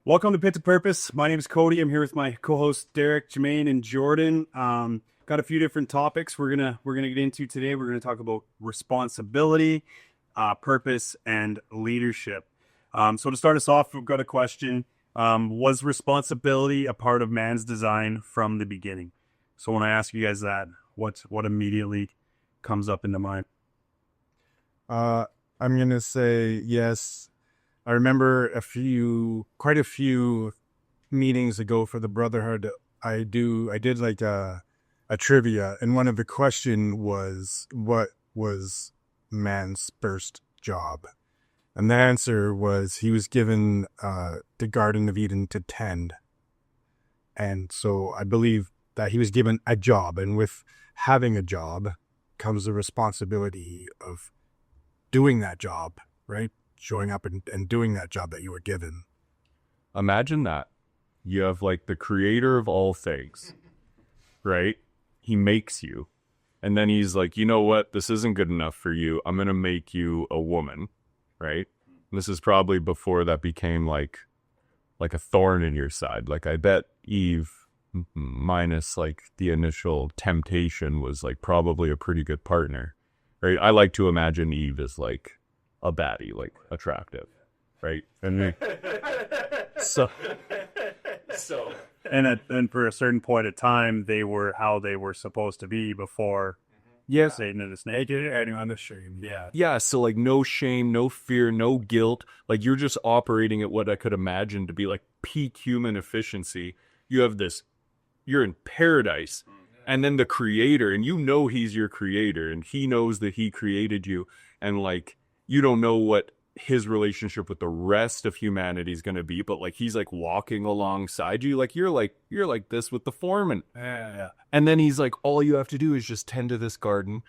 Welcome to Pit to Purpose. My name is Cody. I'm here with my co-hosts Derek, Jermaine, and Jordan. Got a few different topics we're gonna get into today. We're gonna talk about responsibility, purpose, and leadership. So to start us off, we've got a question: was responsibility a part of man's design from the beginning? So when I ask you guys that, what immediately comes up into mind? I'm gonna say yes. I remember quite a few meetings ago for the Brotherhood. I did like a trivia, and one of the question was, what was man's first job? And the answer was he was given the Garden of Eden to tend. And so I believe that he was given a job, and with having a job comes the responsibility of doing that job, right? Showing up and doing that job that you were given. Imagine that. You have like the creator of all things, right? He makes you. And then he's like, you know what? This isn't good enough for you. I'm going to make you a woman, right? And this is probably before that became like a thorn in your side. Like I bet Eve, minus like the initial temptation, was like probably a pretty good partner, right? I like to imagine Eve as like a baddie, like attractive, right? And so And for a certain point of time, they were how they were supposed to be before Satan and the snake and unashamed. yeah, so like no shame, no fear, no guilt. Like you're just operating at what I could imagine to be like peak human efficiency. You have this, you're in paradise, and then the creator, and you know he's your creator, and he knows that he created you, and like you don't know what his relationship with the rest of humanity is going to be, but like he's like walking alongside you, like you're like this with the foreman. Yeah. And then he's like, all you have to do is just tend to this garden.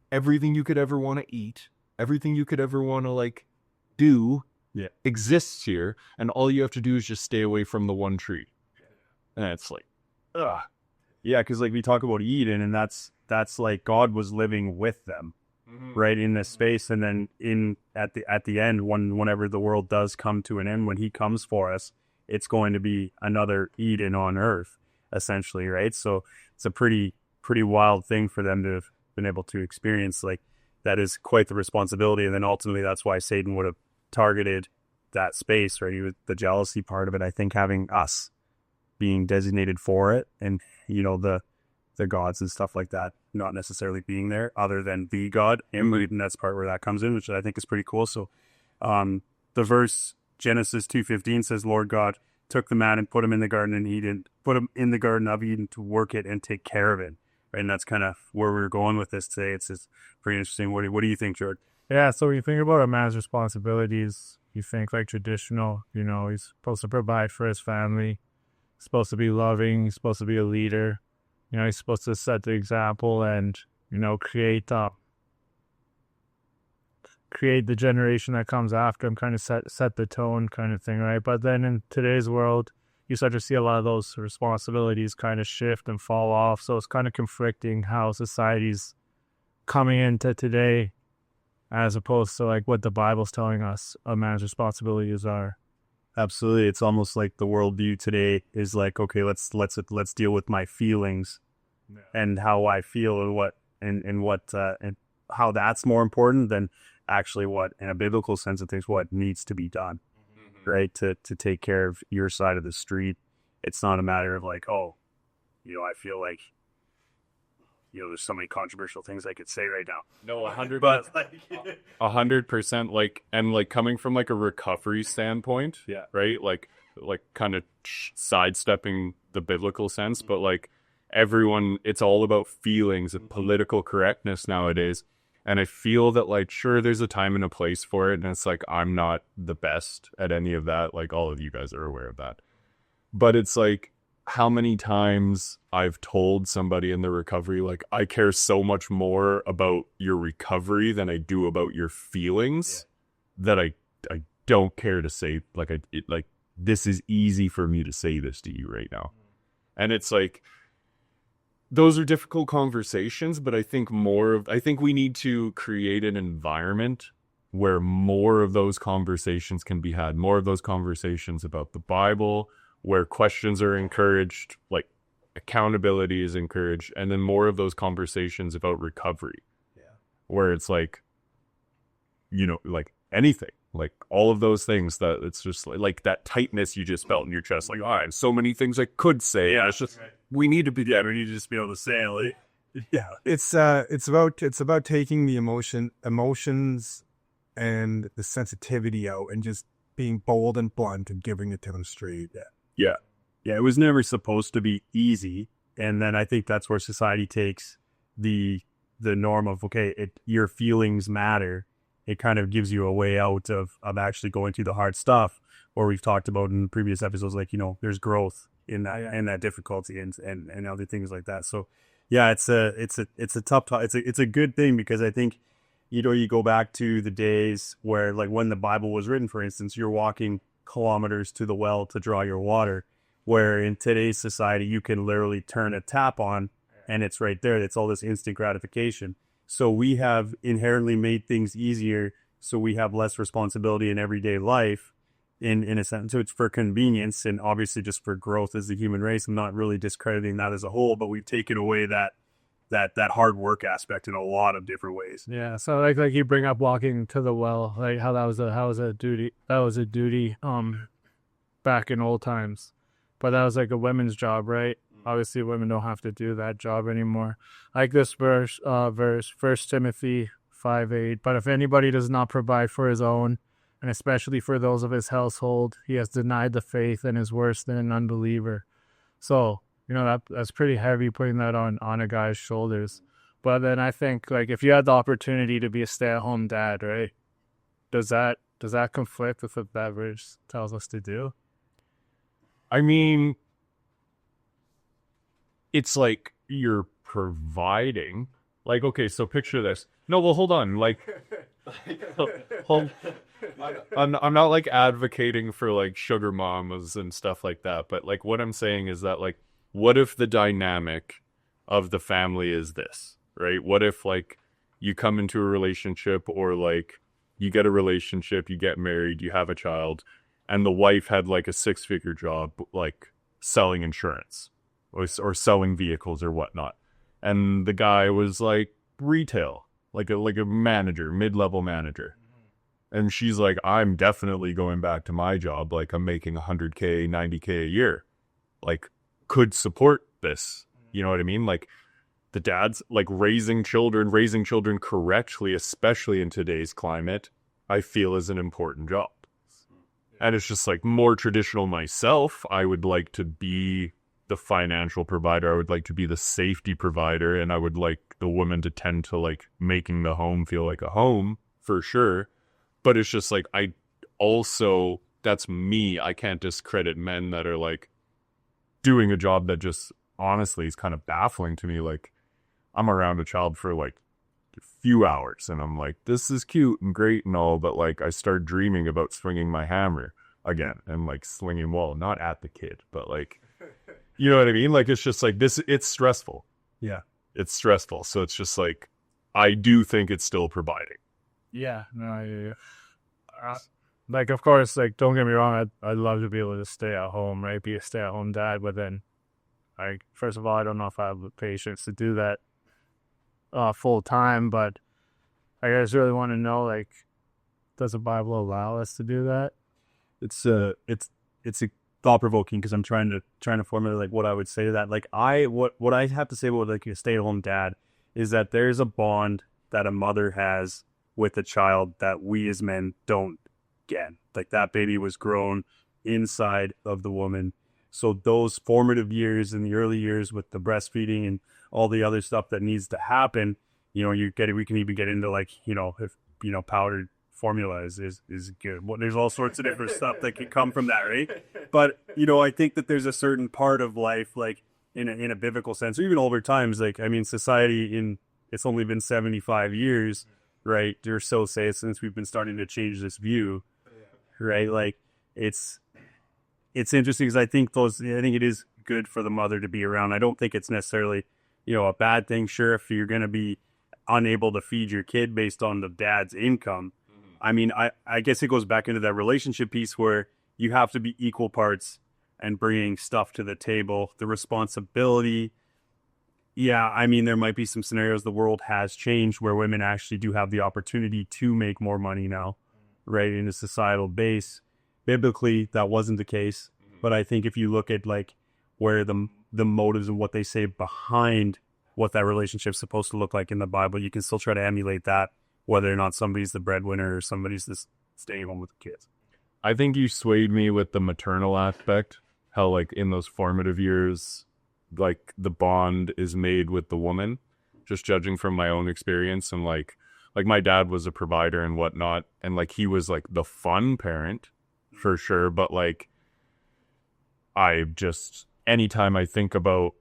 Everything you could ever want to eat, everything you could ever want to like do exists here, and all you have to do is just stay away from the one tree. And it's like, ugh. Yeah, because like we talk about Eden, and that's like God was living with them, right, in this space, and then at the end, whenever the world does come to an end, when He comes for us, it's going to be another Eden on earth, essentially, right? So it's a pretty wild thing for them to have been able to experience. Like that is quite the responsibility, and then ultimately that's why Satan would have targeted that space, right? He was the jealousy part of it, I think, having us being designated for it, and the gods and stuff like that not necessarily being there other than the God. And that's part where that comes in, which I think is pretty cool. So the verse Genesis 2:15 says, Lord God took the man and put him in the garden of Eden to work it and take care of it. Right? And that's kind of where we're going with this today. It's just pretty interesting. What do you think, George? Yeah, so when you think about a man's responsibilities, you think like traditional, he's supposed to provide for his family, he's supposed to be loving, he's supposed to be a leader, he's supposed to set the example and, create the generation that comes after him, kind of set the tone kind of thing, right? But then in today's world, you start to see a lot of those responsibilities kind of shift and fall off. So it's kind of conflicting how society's coming into today as opposed to like what the Bible's telling us a man's responsibilities are. Absolutely. It's almost like the worldview today is like, okay, let's deal with my feelings and how I feel and how that's more important than actually what, in a biblical sense of things, what needs to be done, right? To take care of your side of the street. It's not a matter of like, oh, I feel like, there's so many controversial things I could say right now. No, 100%. But like, 100%. Like, and like coming from like a recovery standpoint, right? Like kind of sidestepping the biblical sense, but like everyone, it's all about feelings and political correctness nowadays. And I feel that like, sure, there's a time and a place for it. And it's like, I'm not the best at any of that. Like all of you guys are aware of that. But it's like, how many times I've told somebody in the recovery, like, I care so much more about your recovery than I do about your feelings, that I don't care to say, like, this is easy for me to say this to you right now. And it's like, those are difficult conversations, but I think we need to create an environment where more of those conversations can be had, more of those conversations about the Bible, where questions are encouraged, like accountability is encouraged, and then more of those conversations about recovery, where it's like, you know, like anything, like all of those things that it's just like that tightness you just felt in your chest, like, oh, I have so many things I could say. Yeah, it's just we need to be. Yeah, we need to just be able to say, like, yeah, It's about taking the emotions and the sensitivity out and just being bold and blunt and giving it to them straight. yeah. It was never supposed to be easy, and then I think that's where society takes the norm of, okay, your feelings matter. It kind of gives you a way out of actually going through the hard stuff, or we've talked about in previous episodes, like, you know, there's growth in that and that difficulty and other things like that. So yeah, it's a tough it's a good thing, because I think, you know, you go back to the days where, like, when the Bible was written, for instance, you're walking kilometers to the well to draw your water, where in today's society you can literally turn a tap on and it's right there. It's all this instant gratification. So we have inherently made things easier, so we have less responsibility in everyday life in a sense. So it's for convenience and obviously just for growth as the human race. I'm not really discrediting that as a whole, but we've taken away that hard work aspect in a lot of different ways. Yeah, so like you bring up walking to the well, like how that was a duty back in old times, but that was like a women's job, right? Obviously, women don't have to do that job anymore. Like this verse, 1 Timothy 5:8. But if anybody does not provide for his own, and especially for those of his household, he has denied the faith and is worse than an unbeliever. So, you know, that's pretty heavy, putting that on a guy's shoulders. But then I think, like, if you had the opportunity to be a stay-at-home dad, right? Does that conflict with what that verse tells us to do? I mean, it's like you're providing. Like, okay, so picture this. No, well, hold on. Like, I'm not like advocating for like sugar mamas and stuff like that, but like what I'm saying is that, like, what if the dynamic of the family is this, right? What if, like, you come into a relationship, or like you get a relationship, you get married, you have a child, and the wife had like a 6-figure job, like selling insurance or selling vehicles or whatnot, and the guy was like retail, like a manager, mid-level manager. And she's like, I'm definitely going back to my job. Like, I'm making $100K, $90K a year. Like, could support this. You know what I mean? Like, the dad's like raising children correctly, especially in today's climate, I feel is an important job. And it's just like, more traditional myself, I would like to be the financial provider. I would like to be the safety provider. And I would like the woman to tend to like making the home feel like a home, for sure. But it's just like, I also, that's me. I can't discredit men that are like doing a job that just honestly is kind of baffling to me. Like, I'm around a child for like a few hours and I'm like, this is cute and great and all, but like I start dreaming about swinging my hammer again and like slinging, well, not at the kid, but like, you know what I mean? Like, it's just like this, it's stressful. Yeah. It's stressful. So it's just like, I do think it's still providing. Yeah, no, like, of course, like, don't get me wrong, I'd love to be able to stay at home, right? Be a stay-at-home dad, but then, like, first of all, I don't know if I have the patience to do that full time, but I just really want to know, like, does the Bible allow us to do that? It's a thought provoking, because I'm trying to formulate like what I would say to that. Like, what I have to say about like a stay-at-home dad is that there's a bond that a mother has with a child that we as men don't get. Like, that baby was grown inside of the woman. So those formative years and the early years with the breastfeeding and all the other stuff that needs to happen, you know, we can even get into like, you know, if, you know, powdered formula is good. Well, there's all sorts of different stuff that can come from that, right? But, you know, I think that there's a certain part of life, like in a biblical sense, or even over times, like, I mean, society it's only been 75 years, right? Or so say, since we've been starting to change this view, right? Like, it's interesting, because I think it is good for the mother to be around. I don't think it's necessarily, you know, a bad thing. Sure, if you're going to be unable to feed your kid based on the dad's income, I mean, I guess it goes back into that relationship piece where you have to be equal parts and bringing stuff to the table, the responsibility. Yeah, I mean, there might be some scenarios the world has changed where women actually do have the opportunity to make more money now, right, in a societal base. Biblically, that wasn't the case. But I think if you look at like where the motives and what they say behind what that relationship's supposed to look like in the Bible, you can still try to emulate that, whether or not somebody's the breadwinner or somebody's just staying home with the kids. I think you swayed me with the maternal aspect, how like in those formative years, like the bond is made with the woman, just judging from my own experience. And like my dad was a provider and whatnot. And like, he was like the fun parent for sure. But like, anytime I think about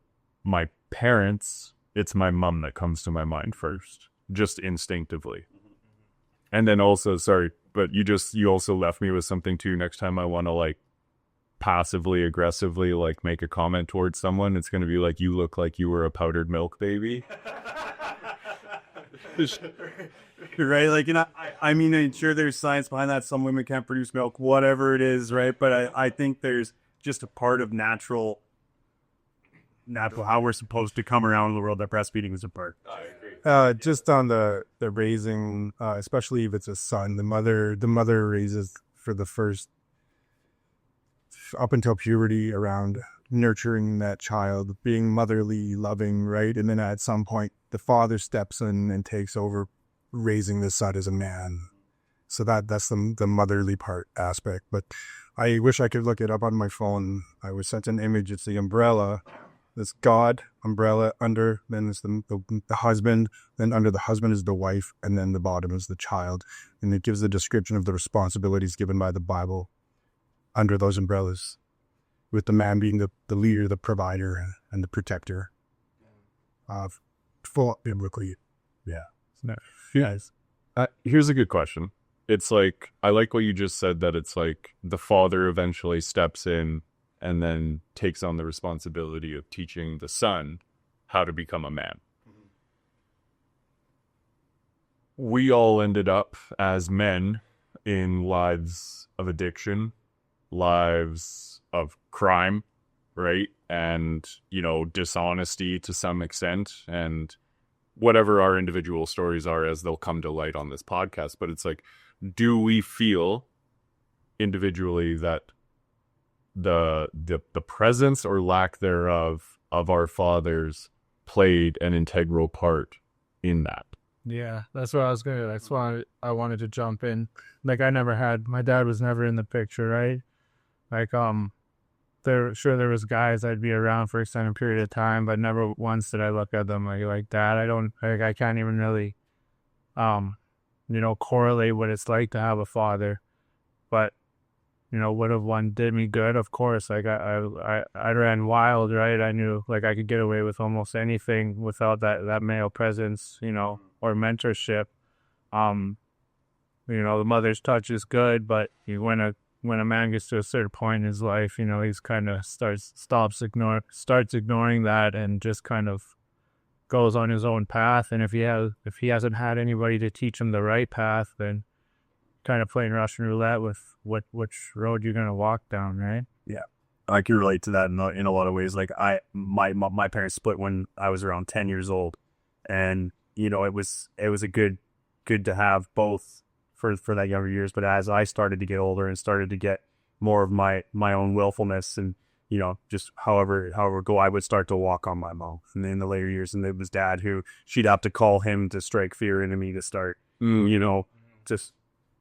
my parents, it's my mom that comes to my mind first, just instinctively. And then also, sorry, but you also left me with something too. Next time I want to like passively aggressively like make a comment towards someone, it's going to be like, you look like you were a powdered milk baby. Right, like, and I mean, I'm sure there's science behind that. Some women can't produce milk, whatever it is, right? But I think there's just a part of natural how we're supposed to come around in the world that breastfeeding is a part. I agree. Just on the raising, especially if it's a son, the mother raises for the first up until puberty around nurturing that child, being motherly, loving, right? And then at some point, the father steps in and takes over raising the son as a man. So that's the motherly part aspect. But I wish I could look it up on my phone. I was sent an image. It's the umbrella. It's God, umbrella, under, then it's the husband, then under the husband is the wife, and then the bottom is the child. And it gives the description of the responsibilities given by the Bible under those umbrellas, with the man being the leader, the provider, and the protector. Full biblically. Yeah. Yes. Here's a good question. It's like, I like what you just said, that it's like the father eventually steps in and then takes on the responsibility of teaching the son how to become a man. Mm-hmm. We all ended up as men in lives of addiction, lives of crime, right? And, dishonesty to some extent, and whatever our individual stories are as they'll come to light on this podcast. But it's like, do we feel individually that the presence or lack thereof of our fathers played an integral part in that? Yeah, that's why I wanted to jump in. Like, my dad was never in the picture, right? Like, there was guys I'd be around for an extended period of time, but never once did I look at them like Dad. I can't even really, correlate what it's like to have a father. But, would have one did me good? Of course. Like, I ran wild, right? I knew like I could get away with almost anything without that male presence, or mentorship. The mother's touch is good, but when a man gets to a certain point in his life, he's kind of starts ignoring that and just kind of goes on his own path. And if he hasn't had anybody to teach him the right path, then kind of playing Russian roulette with which road you're going to walk down, right? Yeah, I can relate to that in a lot of ways. Like, my parents split when I was around 10 years old, and it was a good to have both for that younger years. But as I started to get older and started to get more of my own willfulness and just however go, I would start to walk on my mom. And then in the later years, and it was Dad who she'd have to call him to strike fear into me to start just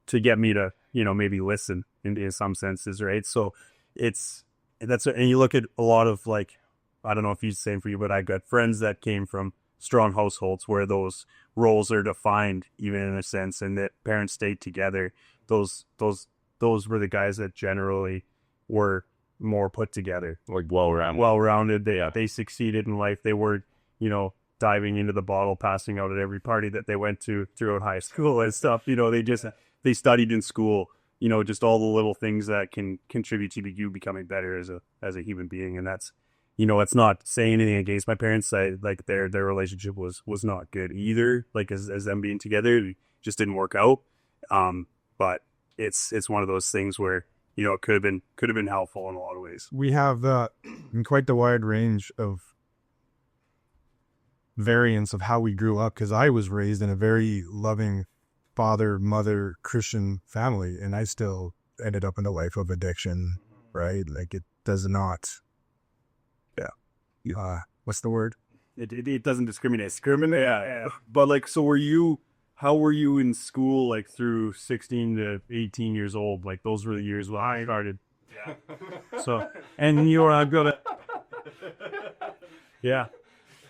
to get me to maybe listen in some senses, right? So and you look at a lot of, like, I don't know if it's the same for you, but I got friends that came from strong households where those roles are defined, even in a sense, and that parents stayed together. Those were the guys that generally were more put together, like well-rounded. They succeeded in life. They weren't diving into the bottle, passing out at every party that they went to throughout high school and stuff. They studied in school. Just all the little things that can contribute to you becoming better as a human being. And that's, it's not saying anything against my parents. Like their relationship was not good either. Like as them being together, it just didn't work out. but it's one of those things where, you know, it could have been helpful in a lot of ways. We have quite the wide range of variants of how we grew up, because I was raised in a very loving father, mother, Christian family, and I still ended up in a life of addiction, right? Like, it does not, what's the word? It doesn't discriminate. Yeah. But like, so how were you in school, like through 16 to 18 years old? Like, those were the years when I started. Yeah. So, and you were good at, yeah.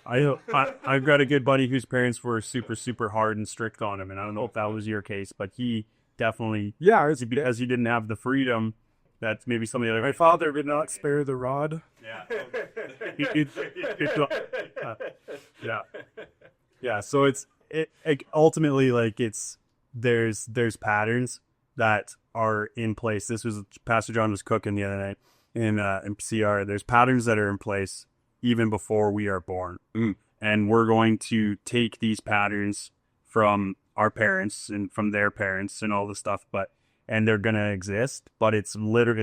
I've got a good buddy whose parents were super, super hard and strict on him. And I don't know if that was your case, but he definitely, because he didn't have the freedom. That's maybe something like, my father did not spare the rod. Yeah. Yeah. So it ultimately, like, there's patterns that are in place. This was Pastor John was cooking the other night in CR. There's patterns that are in place even before we are born. And we're going to take these patterns from our parents and from their parents and all this stuff, and they're going to exist, but it's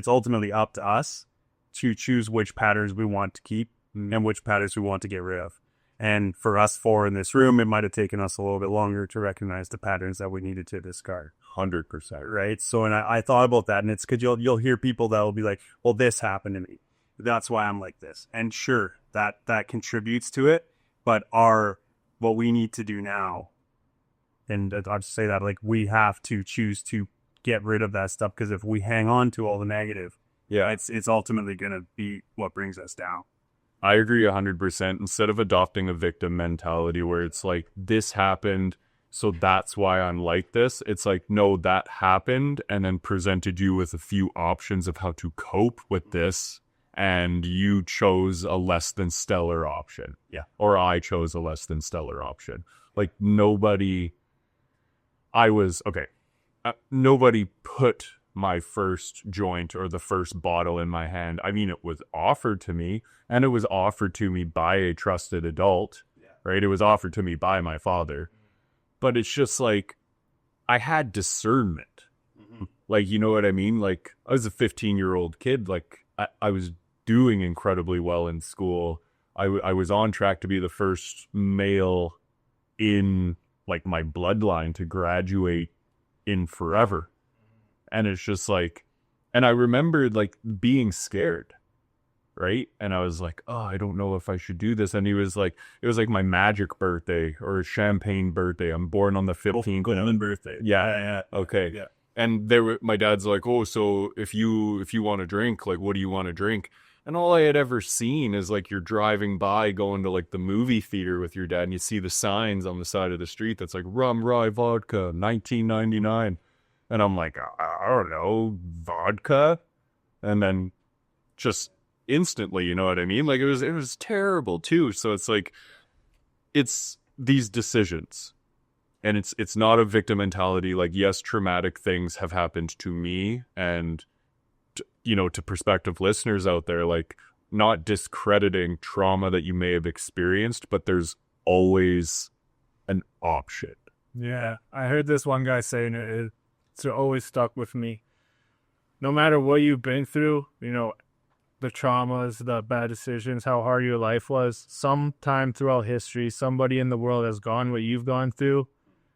ultimately up to us to choose which patterns we want to keep and which patterns we want to get rid of. And for us four in this room, it might have taken us a little bit longer to recognize the patterns that we needed to discard. 100%. Right. So, and I thought about that, and it's because you'll hear people that will be like, well, this happened to me, that's why I'm like this. And sure, that contributes to it, but what we need to do now, and I'll just say that, like, we have to choose to get rid of that stuff, because if we hang on to all the negative, it's ultimately going to be what brings us down. I agree 100%. Instead of adopting a victim mentality where it's like, this happened, so that's why I'm like this, it's like, no, that happened, and then presented you with a few options of how to cope with this, and you chose a less than stellar option. Yeah. Or I chose a less than stellar option. Like, nobody put my first joint or the first bottle in my hand. I mean, it was offered to me, and it was offered to me by a trusted adult, right? It was offered to me by my father. But it's just like, I had discernment. Like, you know what I mean? Like, I was a 15-year-old kid. Like, I was doing incredibly well in school. I was on track to be the first male in, like, my bloodline to graduate in forever. And it's just like, and I remembered, like, being scared, right? And I was like, oh, I don't know if I should do this. And he was like, it was like my magic birthday or a champagne birthday. I'm born on the 15th. Good birthday. Yeah. Okay. Yeah. And my dad's like, oh, so if you want to drink, like, what do you want to drink? And all I had ever seen is, like, you're driving by going to, like, the movie theater with your dad, and you see the signs on the side of the street that's like, rum, rye, vodka, $19.99. And I'm like, I don't know, vodka? And then just instantly, you know what I mean? Like, it was terrible too. So it's like, it's these decisions, and it's not a victim mentality. Like, yes, traumatic things have happened to me, and to prospective listeners out there, like, not discrediting trauma that you may have experienced, but there's always an option. Yeah, I heard this one guy saying it's always stuck with me. No matter what you've been through, the traumas, the bad decisions, how hard your life was, sometime throughout history, somebody in the world has gone what you've gone through,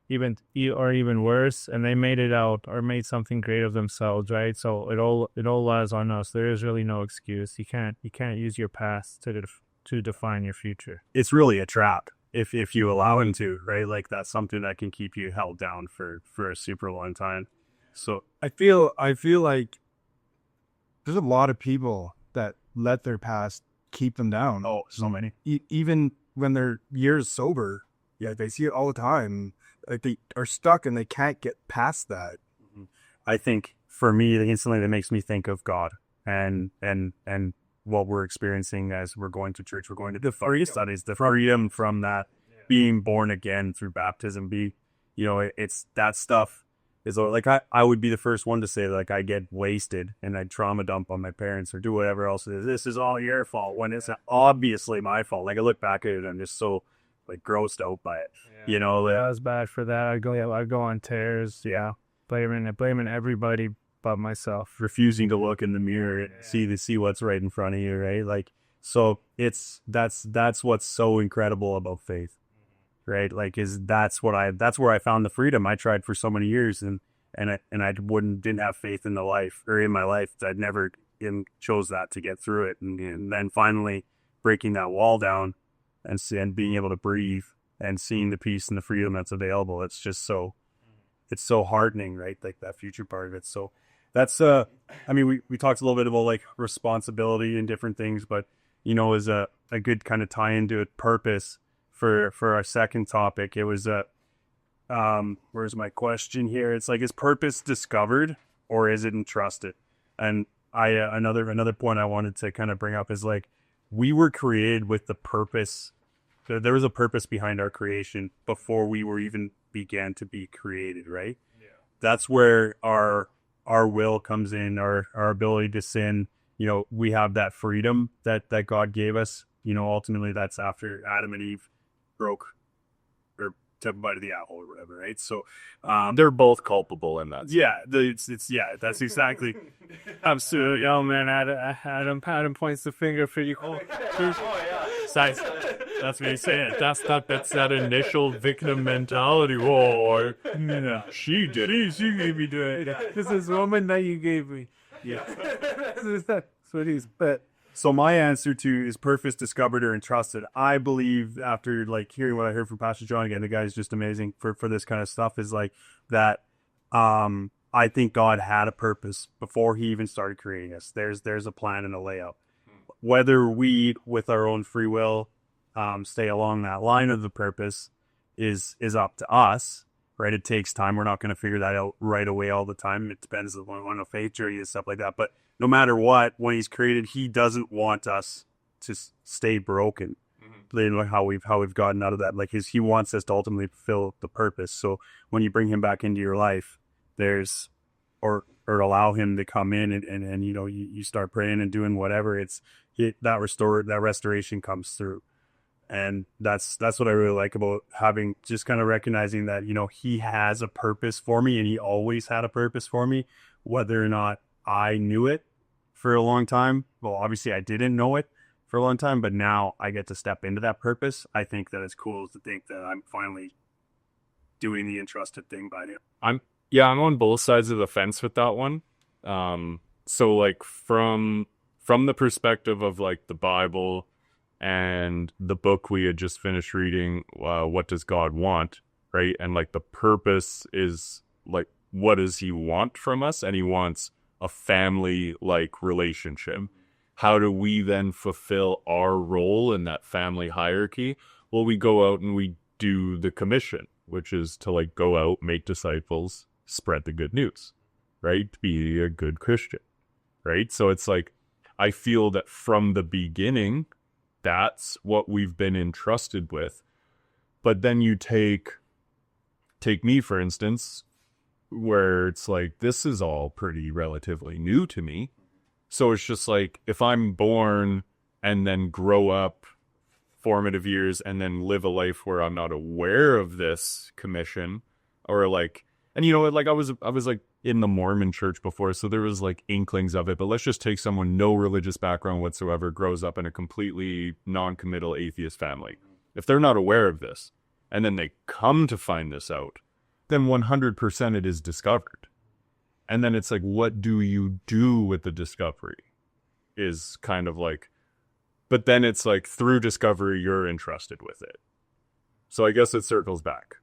even worse, and they made it out or made something great of themselves, right? So it all lies on us. There is really no excuse. You can't use your past to define your future. It's really a trap if you allow him to, right? Like, that's something that can keep you held down for a super long time. So I feel like there's a lot of people that let their past keep them down. Oh, so many. Even when they're years sober, they see it all the time. Like, they are stuck and they can't get past that. I think for me, instantly that makes me think of God and what we're experiencing as we're going to church. We're going to the free studies, the freedom from that, being born again through baptism. It's that stuff. Is like, I would be the first one to say, like, I get wasted and I trauma dump on my parents or do whatever else it is. This is all your fault, when it's obviously my fault. Like, I look back at it and I'm just so, like, grossed out by it. I was bad for that. I'd go on tears. Yeah. blaming everybody but myself. Refusing to look in the mirror and see what's right in front of you, right? Like, so that's what's so incredible about faith, right? Like, that's where I found the freedom. I tried for so many years, and I didn't have faith in my life. I'd never chose that to get through it, and then finally breaking that wall down and being able to breathe and seeing the peace and the freedom that's available. It's just it's so heartening, right? Like that future part of it. So that's, I mean, we talked a little bit about like responsibility and different things, but, is a good kind of tie into it, purpose for our second topic. It was, where's my question here? It's like, is purpose discovered or is it entrusted? And another point I wanted to kind of bring up is like, we were created with the purpose. There was a purpose behind our creation before we were even began to be created, right? Yeah. That's where our will comes in, our ability to sin. We have that freedom that God gave us. Ultimately that's after Adam and Eve broke or took a bite of the apple or whatever, right? So they're both culpable in that. Yeah, that's exactly. Absolutely. Oh man, Adam points the finger for you. Oh yeah. That's what he's saying. That's that initial victim mentality. Whoa, she did it. She gave me to it. This is woman that you gave me. Yeah. That's what he's bet. So my answer to is purpose discovered or entrusted. I believe after like hearing what I heard from Pastor John, again, the guy's just amazing for this kind of stuff, is like that. I think God had a purpose before he even started creating us. There's a plan and a layout. Whether we, with our own free will, stay along that line of the purpose is up to us, right? It takes time. We're not going to figure that out right away all the time. It depends on a faith journey and stuff like that. But no matter what, when he's created, he doesn't want us to stay broken. Mm-hmm. How we've gotten out of that. Like he wants us to ultimately fulfill the purpose. So when you bring him back into your life, or allow him to come in and you start praying and doing whatever, that restoration comes through. And that's what I really like about having, just kind of recognizing that, he has a purpose for me, and he always had a purpose for me, whether or not I knew it for a long time. Well, obviously I didn't know it for a long time, but now I get to step into that purpose. I think that it's cool to think that I'm finally doing the entrusted thing by him. I'm on both sides of the fence with that one. So like from the perspective of like the Bible and the book we had just finished reading, What Does God Want? Right? And like the purpose is like, what does he want from us? And he wants a family-like relationship. How do we then fulfill our role in that family hierarchy? Well, we go out and we do the commission, which is to like go out, make disciples, spread the good news, right? Be a good Christian, right? So it's like, I feel that from the beginning, that's what we've been entrusted with. But then you take me, for instance, where it's like, this is all pretty relatively new to me. So it's just like, if I'm born and then grow up formative years and then live a life where I'm not aware of this commission, or like, and like I was like in the Mormon church before, so there was like inklings of it, but let's just take someone no religious background whatsoever, grows up in a completely non-committal atheist family. If they're not aware of this, and then they come to find this out, then 100% it is discovered. And then it's like, what do you do with the discovery is kind of like, but then it's like through discovery, you're entrusted with it. So I guess it circles back.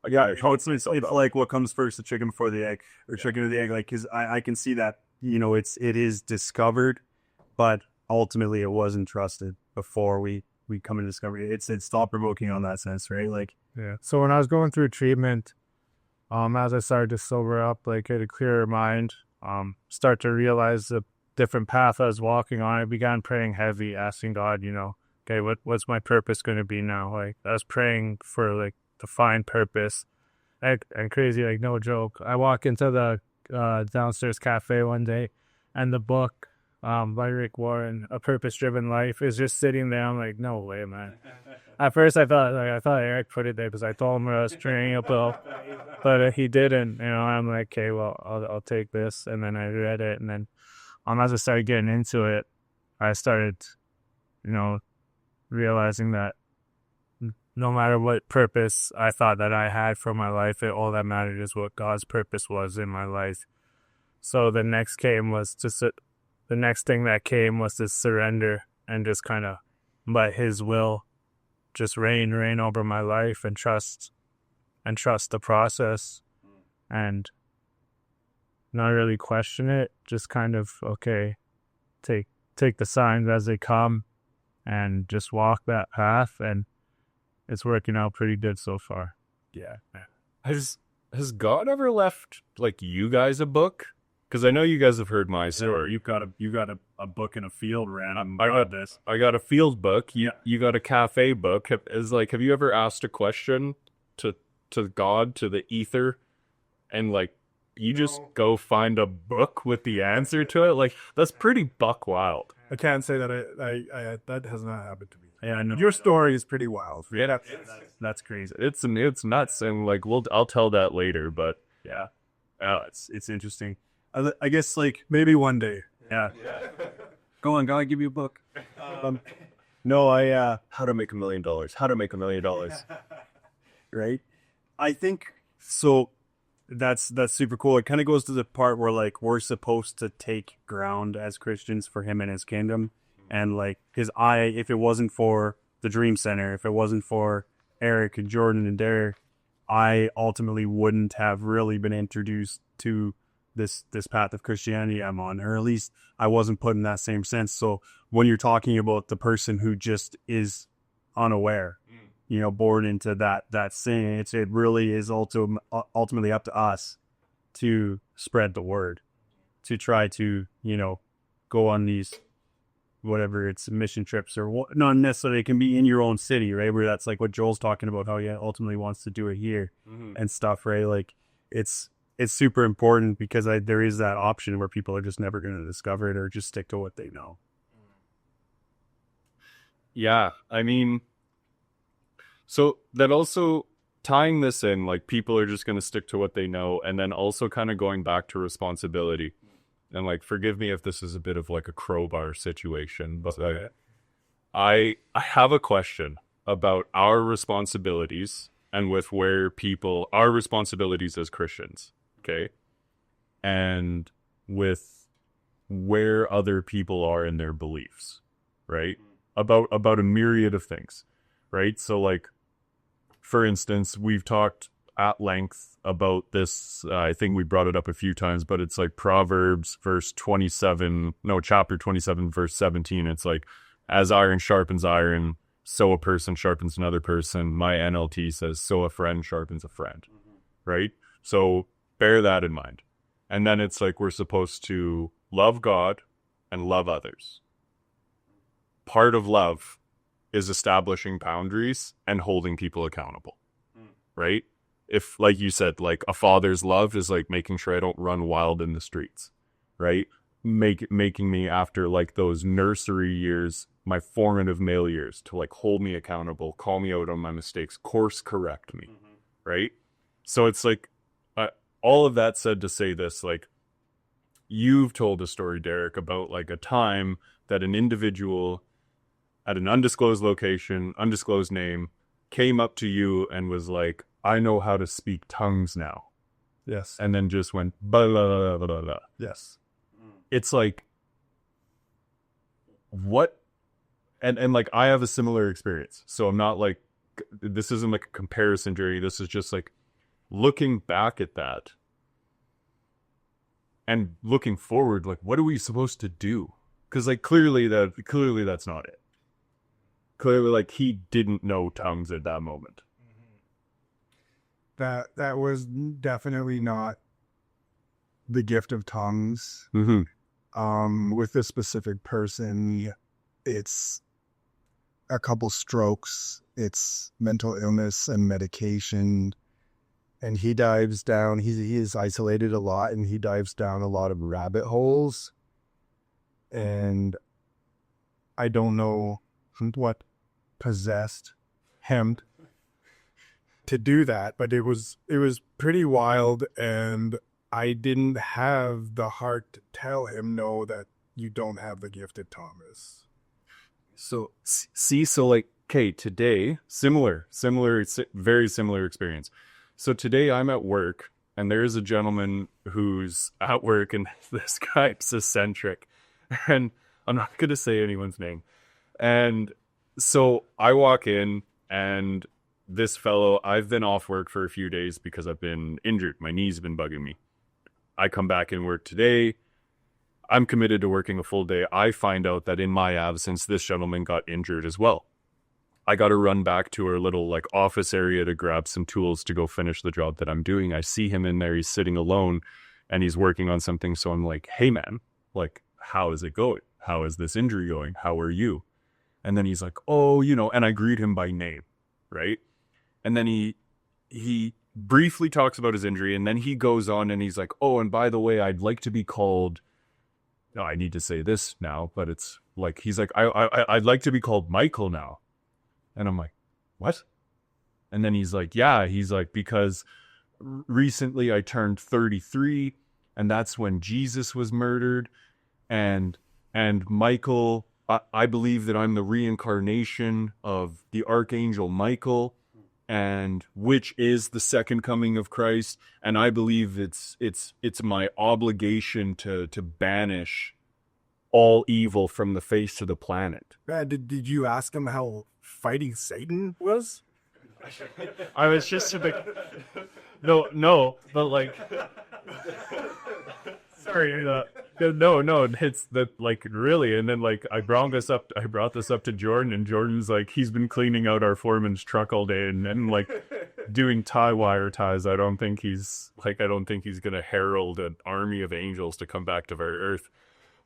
Yeah, it's like what comes first, the chicken before the egg, or chicken or the egg. Like, because I can see that, it is discovered, but ultimately it wasn't trusted before we come into discovery. It's thought provoking on that sense, right? Like, yeah. So when I was going through treatment, as I started to sober up, like I had a clearer mind, start to realize the different path I was walking on. I began praying heavy, asking God, okay, what's my purpose going to be now? Like I was praying for like to find purpose. And crazy, like no joke. I walk into the downstairs cafe one day, and the book by Rick Warren, A Purpose-Driven Life, is just sitting there. I'm like, no way, man. At first, I thought Eric put it there because I told him I was training up, but he didn't. I'm like, okay, well, I'll take this, and then I read it, and then as I started getting into it, I started, realizing that no matter what purpose I thought that I had for my life, all that mattered is what God's purpose was in my life. So the next thing that came was to surrender and just kind of let His will just reign over my life, and trust the process, and not really question it. Just kind of, okay, take the signs as they come, and just walk that path, and it's working out pretty good so far. Yeah. Has God ever left like you guys a book? Because I know you guys have heard my story. You got a book in a field, Rand. I got a field book. You got a cafe book. Have you ever asked a question to God, to the ether, and like you just go find a book with the answer to it? Like, that's pretty buck wild. I can't say that I that has not happened to me. Yeah, I know. Your story is pretty wild. Yeah, That's crazy. it's nuts, and like I'll tell that later. But Yeah. It's interesting. I guess like maybe one day. Yeah. Go on, God, give you a book. No, how to make $1 million? How to make $1 million? right? I think so. That's super cool. It kind of goes to the part where like we're supposed to take ground as Christians for Him and His kingdom, and like because if it wasn't for the Dream Center, if it wasn't for Eric and Jordan and Derek, I ultimately wouldn't have really been introduced to this path of Christianity I'm on, or at least I wasn't put in that same sense. So when you're talking about the person who just is unaware, born into that sin, it really is ultimately up to us to spread the word, to try to go on these, whatever it's mission trips, or not necessarily, it can be in your own city, right, where that's like what Joel's talking about, how he ultimately wants to do it here and stuff, right? Like it's super important because there is that option where people are just never going to discover it or just stick to what they know. Yeah, I mean, so that also tying this in, like people are just going to stick to what they know, and then also kind of going back to responsibility. And like, forgive me if this is a bit of like a crowbar situation, but I have a question about our responsibilities and with our responsibilities as Christians. Okay. And with where other people are in their beliefs, right? About a myriad of things, right? So like, for instance, we've talked at length about this. I think we brought it up a few times, but it's like Proverbs chapter 27, verse 17. It's like, as iron sharpens iron, so a person sharpens another person. My NLT says, so a friend sharpens a friend, right? So bear that in mind. And then it's like we're supposed to love God and love others. Part of love is establishing boundaries and holding people accountable, right? If, like you said, like a father's love is like making sure I don't run wild in the streets, right? Making me, after like those nursery years, my formative male years, to like hold me accountable, call me out on my mistakes, course correct me, right? So it's like, all of that said to say this, like, you've told a story, Derek, about like a time that an individual at an undisclosed location, undisclosed name, came up to you and was like, I know how to speak tongues now. Yes. And then just went, blah, blah, blah, blah, blah. Yes. It's like, what? And like, I have a similar experience. So I'm not like, this isn't like a comparison journey. This is just like looking back at that and looking forward, like, what are we supposed to do? Because like, clearly that's not it. Clearly, like, he didn't know tongues at that moment. That was definitely not the gift of tongues. With this specific person, it's a couple strokes, it's mental illness and medication, and he dives down. He is isolated a lot, and he dives down a lot of rabbit holes. and I don't know what possessed him to do that, but it was pretty wild, and I didn't have the heart to tell him no, that you don't have the gifted Thomas. So see, so like, okay, today, very similar experience. So today I'm at work, and there's a gentleman who's at work, and this guy's eccentric, and I'm not going to say anyone's name. And so I walk in, and this fellow, I've been off work for a few days because I've been injured. My knee's been bugging me. I come back in work today. I'm committed to working a full day. I find out that in my absence, this gentleman got injured as well. I got to run back to our little like office area to grab some tools to go finish the job that I'm doing. I see him in there. He's sitting alone and he's working on something. So I'm like, hey man, like, how is it going? How is this injury going? How are you? And then he's like, oh, and I greet him by name, right? And then he briefly talks about his injury, and then he goes on and he's like, oh, and by the way, I'd like to be called, no, I need to say this now, but it's like, he's like, I'd like to be called Michael now. And I'm like, what? And then he's like, yeah, he's like, because recently I turned 33, and that's when Jesus was murdered. And Michael, I believe that I'm the reincarnation of the Archangel Michael, and which is the second coming of Christ. And I believe it's my obligation to banish all evil from the face of the planet. Did you ask him how fighting Satan was? I was just a bit. No, but like. Sorry, no, it's that, like, really. And then like I brought this up to Jordan, and Jordan's like, he's been cleaning out our foreman's truck all day and like doing tie wire ties. I don't think he's gonna herald an army of angels to come back to our earth.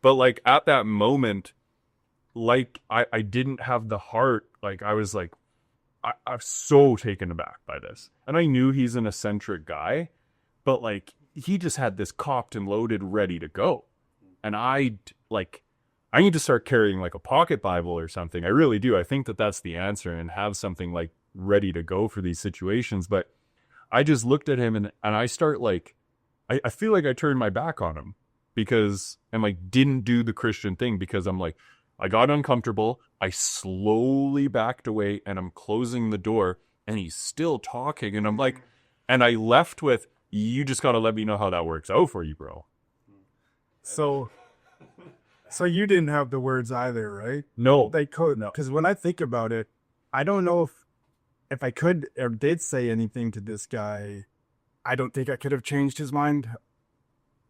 But like at that moment, like I didn't have the heart. Like I was like, I'm so taken aback by this. And I knew he's an eccentric guy, but like he just had this cocked and loaded ready to go. And I need to start carrying like a pocket Bible or something. I really do. I think that that's the answer, and have something like ready to go for these situations. But I just looked at him and I start like, I feel like I turned my back on him because, and like didn't do the Christian thing, because I'm like, I got uncomfortable. I slowly backed away and I'm closing the door, and he's still talking. And I'm like, and I left with, you just got to let me know how that works out for you, bro. So you didn't have the words either, right? No. They could. No. Because when I think about it, I don't know if I could or did say anything to this guy. I don't think I could have changed his mind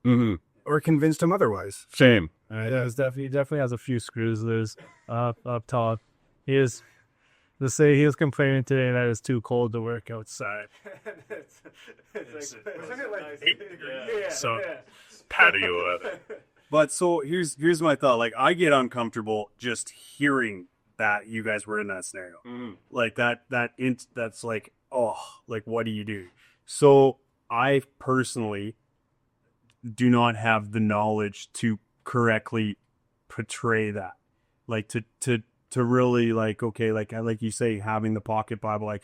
or convinced him otherwise. Same. Yeah, it's definitely has a few screws loose up top. He is. To say he was complaining today that it's too cold to work outside. Wasn't it like 8 degrees? So patio weather. But so here's my thought. Like, I get uncomfortable just hearing that you guys were in that scenario. Like that's like, oh, like, what do you do? So I personally do not have the knowledge to correctly portray that. Like to really, like, okay, like you say, having the pocket Bible, like,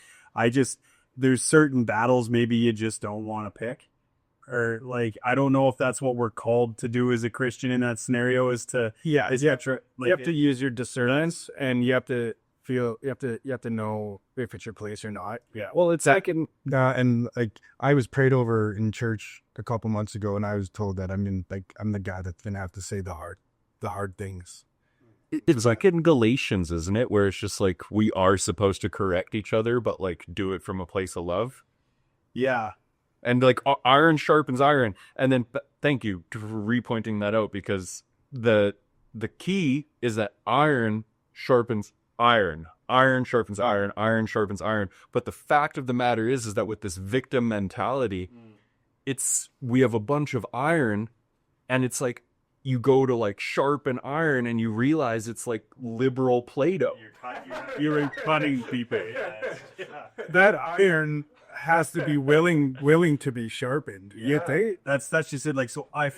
there's certain battles maybe you just don't want to pick, or like, I don't know if that's what we're called to do as a Christian in that scenario, is to, you have to use your discernment, and you have to know if it's your place or not. Yeah. Well, it's like and like I was prayed over in church a couple months ago, and I was told that I'm the guy that's gonna have to say the hard things. It's like in Galatians, isn't it? Where it's just like, we are supposed to correct each other, but like do it from a place of love. Yeah. And like iron sharpens iron. And then thank you for repointing that out, because the key is that iron sharpens iron. Iron sharpens iron. Iron sharpens iron. But the fact of the matter is that with this victim mentality, we have a bunch of iron, and it's like, you go to like sharpen iron and you realize it's like liberal Play-Doh. You're cutting people. That iron has to be willing to be sharpened. You think? That's just it. Like, so I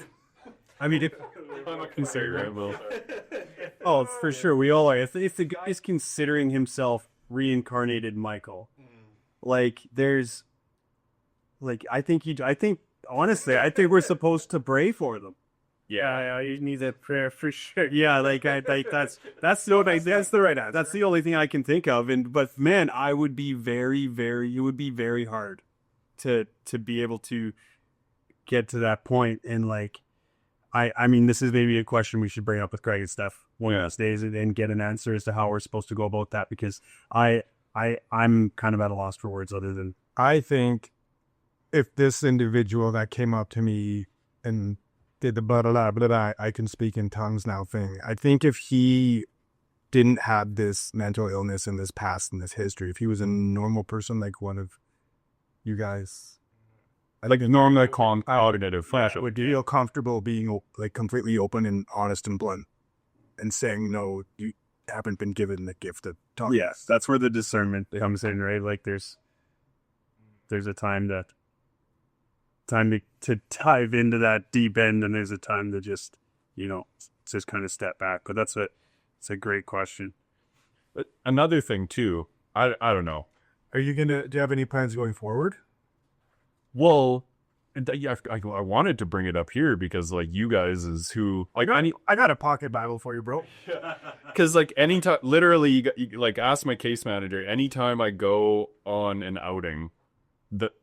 mean, Considerable. Oh, for sure. We all are. If the guy's considering himself reincarnated Michael, like there's, like I think honestly, I think we're supposed to pray for them. Yeah, you need that prayer for sure. Yeah, like that's the right answer. That's the only thing I can think of. But man, I would be it would be very hard to be able to get to that point. And like, I mean, this is maybe a question we should bring up with Craig and Steph one of these days and get an answer as to how we're supposed to go about that, because I'm kind of at a loss for words other than. I think if this individual that came up to me and did the blah, blah, blah, blah, blah, I can speak in tongues now thing, I think if he didn't have this mental illness in this past, in this history, if he was a normal person like one of you guys, Like a normal cognitive flash. would you feel comfortable being like completely open and honest and blunt and saying, no, you haven't been given the gift of tongues? Yes, that's where the discernment comes in, right? Like there's a time to dive into that deep end, and there's a time to just kind of step back. But it's a great question. But another thing too, I don't know. Do you have any plans going forward? Well, I wanted to bring it up here because like you guys is who like I got a pocket Bible for you, bro. because like anytime, literally, you like ask my case manager. Anytime I go on an outing,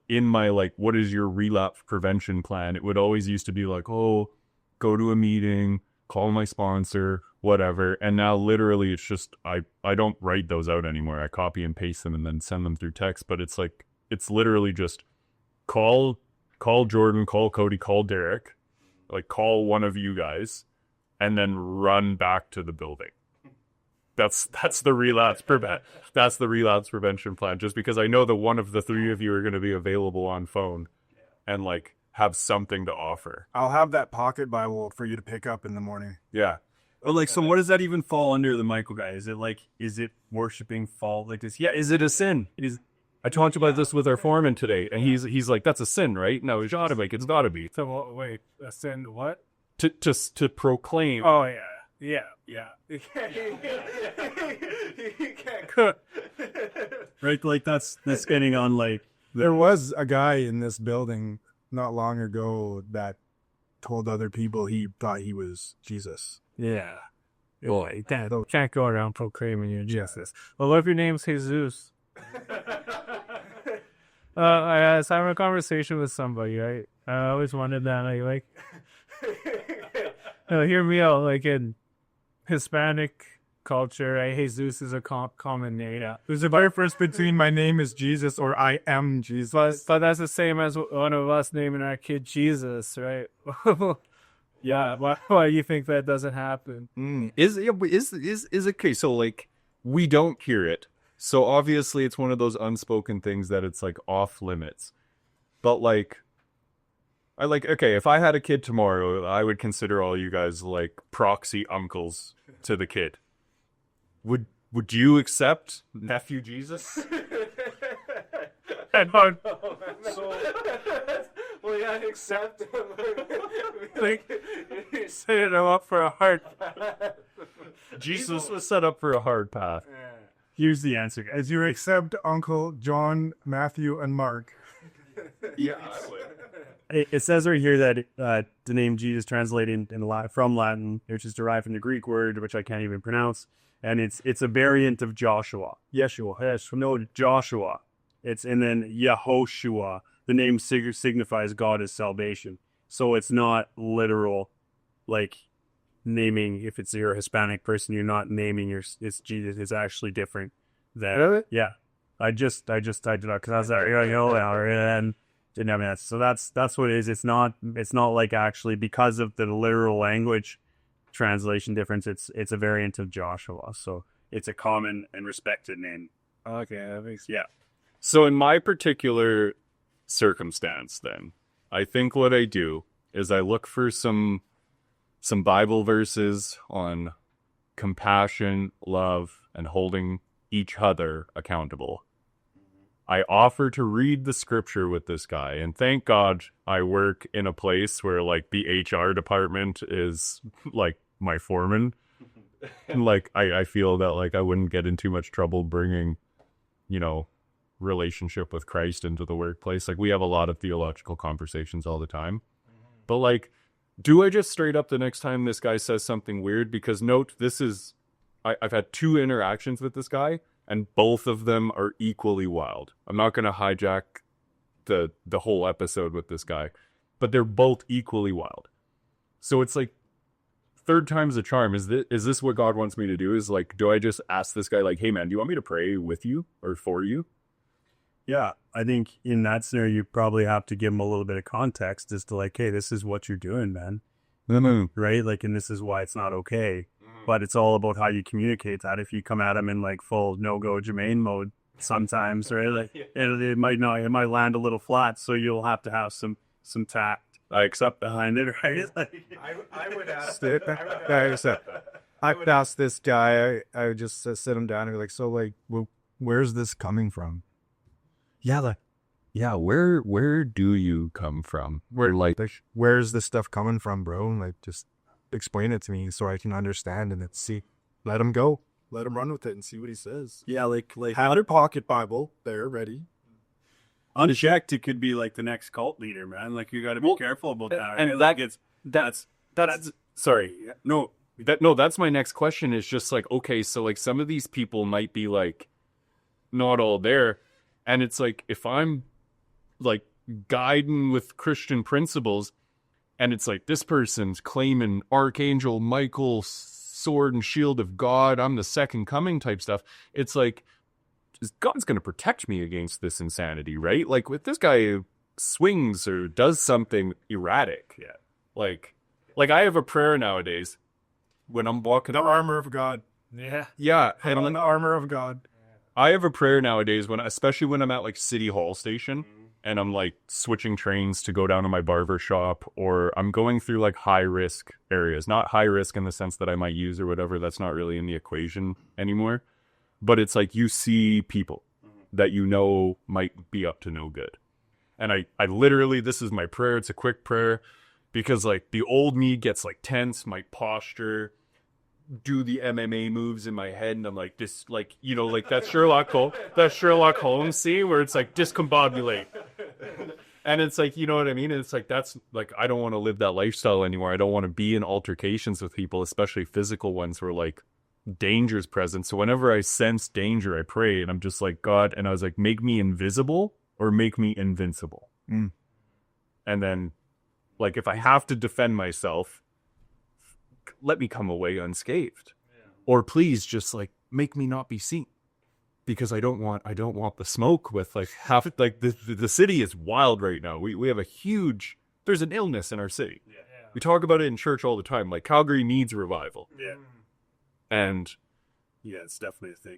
in my like, what is your relapse prevention plan? It would always used to be like, oh, go to a meeting, call my sponsor, whatever. And now literally, it's just I don't write those out anymore. I copy and paste them and then send them through text. But it's like it's literally just call Jordan, call Cody, call Derek, like call one of you guys, and then run back to the building. That's the relapse prevention plan. Just because I know that one of the three of you are going to be available on phone, and like have something to offer. I'll have that pocket Bible for you to pick up in the morning. Yeah. But like, so what does that even fall under the Michael guy? Is it worshiping fall like this? Yeah, is it a sin? I talked about this with our foreman today, and he's like, "That's a sin, right?" No, it's gotta be. So wait, a sin what? To proclaim. Oh yeah. You can't cook. Right, like that's getting on like. There was a guy in this building not long ago that told other people he thought he was Jesus. Yeah. Boy, can't go around proclaiming you're Jesus. Well, what if your name's Jesus? I was having a conversation with somebody, right? I always wanted that. Like, hear me out. Like in Hispanic culture, right? Jesus is a common name. Yeah. There's a difference between my name is Jesus or I am Jesus. But that's the same as one of us naming our kid Jesus, right? Yeah. Why do you think that doesn't happen? Is okay. So like we don't hear it. So obviously it's one of those unspoken things that it's like off limits. But like, okay, if I had a kid tomorrow, I would consider all you guys like proxy uncles to the kid. Would you accept nephew Jesus? I don't know. Well, yeah, accept him. Like, setting him up for a hard path. Jesus was set up for a hard path. Here's the answer, guys. You Except Uncle John, Matthew, and Mark. Yeah. It says right here that the name Jesus translated from Latin, which is derived from the Greek word, which I can't even pronounce, and it's a variant of Joshua. Yeshua. Yes, no, Joshua. And then Yehoshua. The name signifies God is salvation. So it's not literal, like naming. If you're a Hispanic person, you're not naming it's Jesus. It's actually different. Really? Yeah. I just typed it out because I was like, and didn't have an answer. So that's what it is. It's not like actually because of the literal language translation difference. It's a variant of Joshua. So it's a common and respected name. Okay, that makes sense. Yeah. So in my particular circumstance, then I think what I do is I look for some Bible verses on compassion, love, and holding each other accountable. I offer to read the scripture with this guy. And thank God I work in a place where like the HR department is like my foreman. And like, I feel that like I wouldn't get in too much trouble bringing, you know, relationship with Christ into the workplace. Like we have a lot of theological conversations all the time. But like, do I just straight up the next time this guy says something weird? Because note, this is, I've had 2 interactions with this guy and both of them are equally wild. I'm not going to hijack the whole episode with this guy, but they're both equally wild. So it's like, 3rd time's a charm. Is this what God wants me to do? Is like, do I just ask this guy like, hey man, do you want me to pray with you or for you? Yeah, I think in that scenario, you probably have to give him a little bit of context as to like, hey, this is what you're doing, man. Right? Like, and this is why it's not okay. But it's all about how you communicate that. If you come at him in like full no-go Jermaine mode sometimes, right? Like it might land a little flat, so you'll have to have some tact. I accept behind it, right? Like, I would ask I would ask this guy. I would just sit him down and be like, so like, where's this coming from? Where do you come from? Where's this stuff coming from, bro? Like, just explain it to me so I can understand and see. Let him go. Let him run with it and see what he says. yeah, like Have your pocket Bible there, ready. unchecked, it could be like the next cult leader, man. Like you got to be careful about that. And like, that's sorry. No, that's my next question is just like, okay, so like some of these people might be like not all there. And it's like, if I'm like guiding with Christian principles and it's like this person's claiming Archangel Michael, sword and shield of God, I'm the second coming type stuff. It's like, God's going to protect me against this insanity, right? Like with this guy who swings or does something erratic. Yeah. Like I have a prayer nowadays when I'm walking. The armor of God. Yeah. Yeah. And on the armor of God. I have a prayer nowadays especially when I'm at like City Hall station and I'm like switching trains to go down to my barber shop, or I'm going through like high risk areas, not high risk in the sense that I might use or whatever. That's not really in the equation anymore. But it's like you see people that you know might be up to no good. And I literally, this is my prayer. It's a quick prayer because like the old me gets like tense, my posture, do the MMA moves in my head. And I'm like, this, like, you know, like that Sherlock Holmes scene where it's like discombobulate. And it's like, you know what I mean? And it's like, that's like, I don't want to live that lifestyle anymore. I don't want to be in altercations with people, especially physical ones where like, danger's present. So whenever I sense danger, I pray and I'm just like, God, and I was like, make me invisible or make me invincible. And then like, if I have to defend myself, let me come away unscathed. Or please just like make me not be seen, because I don't want the smoke with like half, like the city is wild right now. We have there's an illness in our city. We talk about it in church all the time. Like Calgary needs revival. And yeah, it's definitely a thing.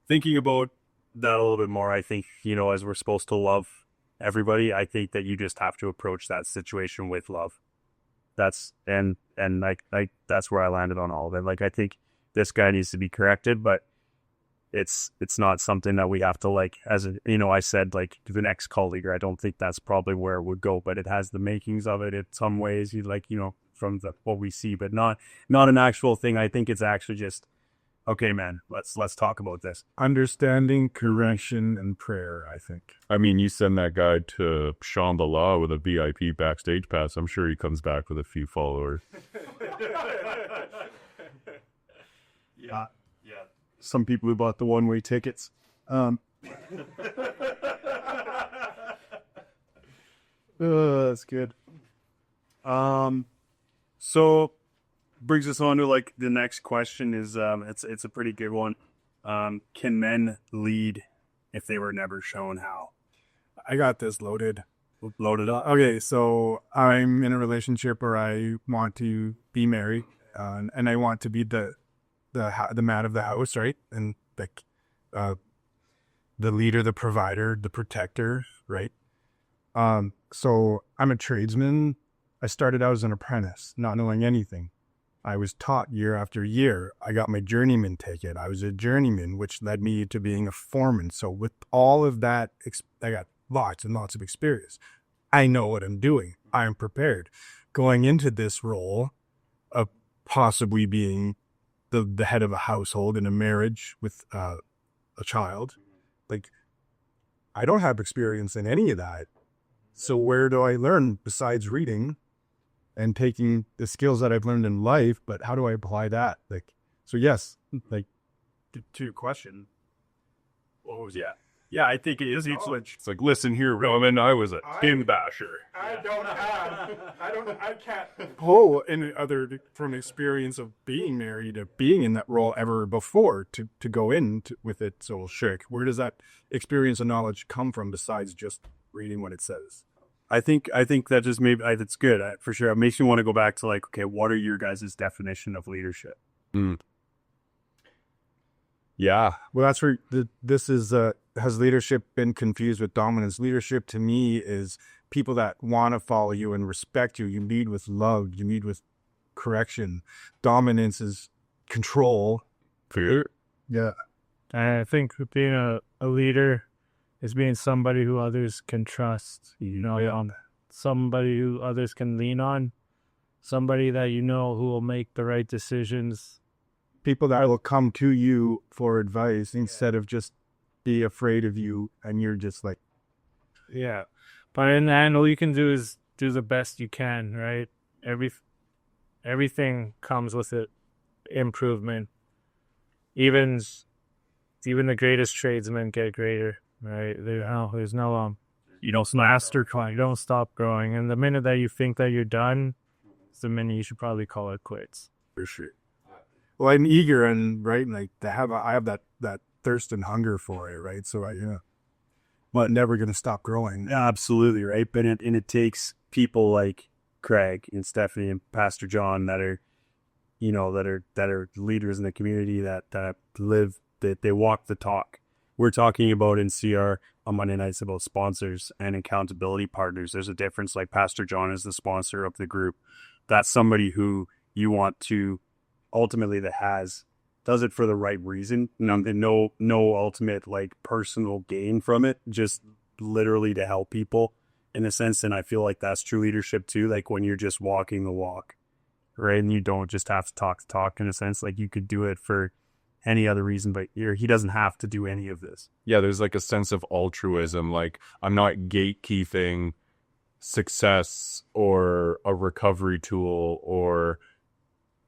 Thinking about that a little bit more, I think, you know, as we're supposed to love everybody, I think that you just have to approach that situation with love. That's and like that's where I landed on all of it. Like I think this guy needs to be corrected, but it's not something that we have to like, as a, you know, I said like to the next colleague, I don't think that's probably where it would go, but it has the makings of it in some ways. You like, you know, from what we see, but not an actual thing. I think it's actually just, okay, man, let's talk about this. Understanding, correction, and prayer, I think. I mean, you send that guy to Shambhala with a VIP backstage pass, I'm sure he comes back with a few followers. Yeah. Some people who bought the one-way tickets. That's good. So brings us on to like the next question is it's a pretty good one. Can men lead if they were never shown how? I got this loaded Up. Okay, so I'm in a relationship where I want to be married, and I want to be the man of the house, right? And like the leader, the provider, the protector, right? So I'm a tradesman. I started out as an apprentice, not knowing anything. I was taught year after year. I got my journeyman ticket. I was a journeyman, which led me to being a foreman. So with all of that, I got lots and lots of experience. I know what I'm doing. I'm prepared. Going into this role of possibly being the head of a household in a marriage with a child, like, I don't have experience in any of that. So where do I learn besides reading and taking the skills that I've learned in life? But how do I apply that? Like, so yes, like to your question. What was Yeah, I think it is. It's like, listen here, Roman, I was a tin basher. I can't pull any other from experience of being married, of being in that role ever before to go in with it. So sure, where does that experience and knowledge come from besides just reading what it says? I think that just maybe that's good for sure. It makes me want to go back to like, okay, what are your guys' definition of leadership? Yeah. Well, that's where this is. Has leadership been confused with dominance? Leadership to me is people that want to follow you and respect you. You lead with love. You lead with correction. Dominance is control. Fear. Yeah. I think being a leader is being somebody who others can trust, somebody who others can lean on, somebody that who will make the right decisions. People that will come to you for advice instead of just be afraid of you, and you're just like, yeah. But in the end, all you can do is do the best you can, right? Everything comes with it, improvement. Even the greatest tradesmen get greater, right? There's no master climb. You don't stop growing, and the minute that you think that you're done, it's the minute you should probably call it quits. For sure. Well, I'm eager and right, like I have that thirst and hunger for it, right? So but never gonna stop growing. Absolutely, right. But it takes people like Craig and Stephanie and Pastor John that are, that are leaders in the community that live, that they walk the talk. We're talking about in CR on Monday nights about sponsors and accountability partners. There's a difference. Like Pastor John is the sponsor of the group. That's somebody who you want to ultimately does it for the right reason. No ultimate like personal gain from it, just literally to help people in a sense. And I feel like that's true leadership too. Like when you're just walking the walk, right? And you don't just have to talk the talk in a sense. Like you could do it for any other reason, but he doesn't have to do any of this. Yeah, there's like a sense of altruism. Like I'm not gatekeeping success or a recovery tool or